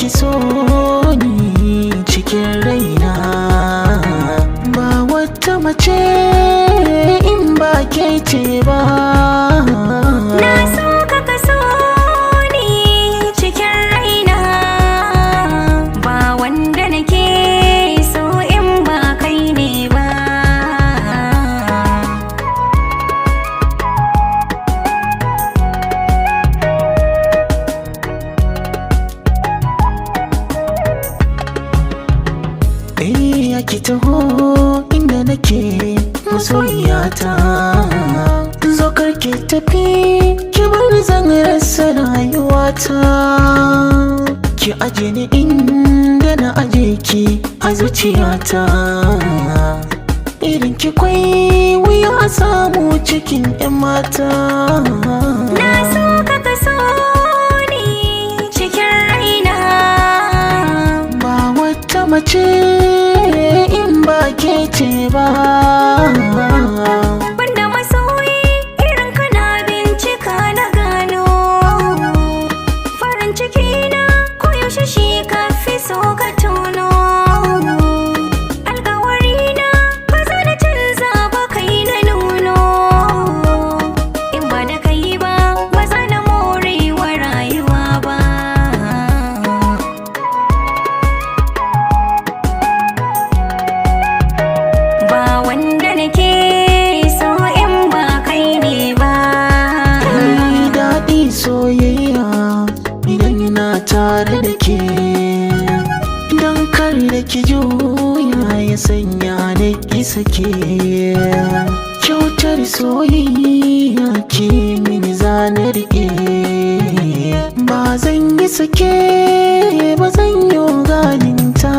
ki so ni cikin raina, ba wata mace in ba ke ce ba. Na so ka so ni cikin raina, ba wanda nake so in ba kai ne ba. Ki taho inda nake masoyiyata, zo karki tafi ki bar zan rasa rayuwata. Ki aje ni inda na aje ki a zuciyata, irin ki kwai wuya a samu cikin 'yan mata. Na so ka so ni cikin raina, ba wata mace in ba ke ce ba. Banda masoyi irin kana bincika na gano, farin ciki na koyaushe shi ka fi so ka tono. Alkawari na ba za na canza ba kai na nuno, in ba da kai ba ba za na more wa rayuwa ba. Ba wanda nake so in ba kai ne ba. Daɗi soyayya idan ina tare da ke, don kar da ki juya ya sanya da ki sake. Kyautar soyayya ki mini zana riƙe, ba zan yi sake ba zan yi galinta.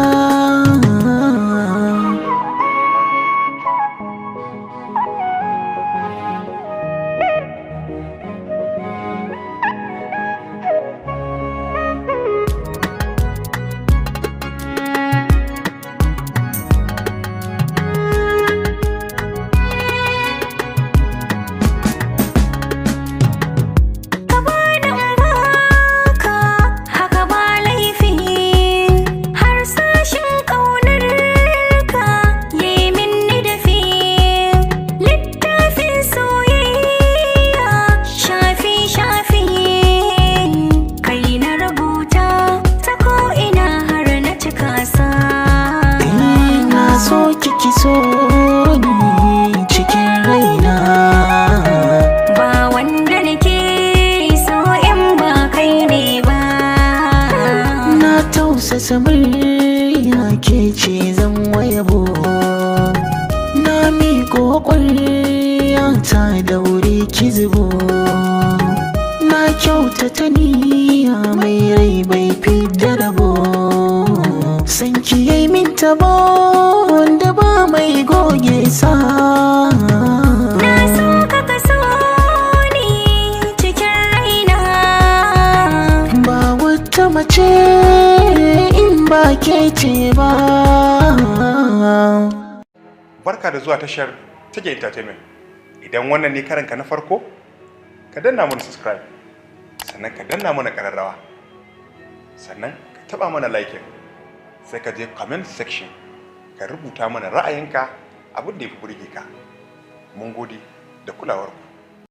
Ki so ni cikin raina, ba wanda nake so in ba kai ne ba. na tausasa murya ke ce zan wayabo, na miƙo ƙwarya ta daure ki zubo. Na kyautata niyya mai rai bai fi da rabo, san ki yi min tabo wanda ba mai goge sa. Na so ka so ni cikin raina, ba wata mace in ba ke ce ba. Barka da zuwa tashar Take Entertainment. Idan wannan ne karanka na farko, ka danna mana subscribe, sannan ka danna mana ƙararrawa, sannan ka taɓa mana like, sai ka je comment section ka rubuta mana ra'ayinka abin da ya fi burge ka. Mun gode da kulawarku.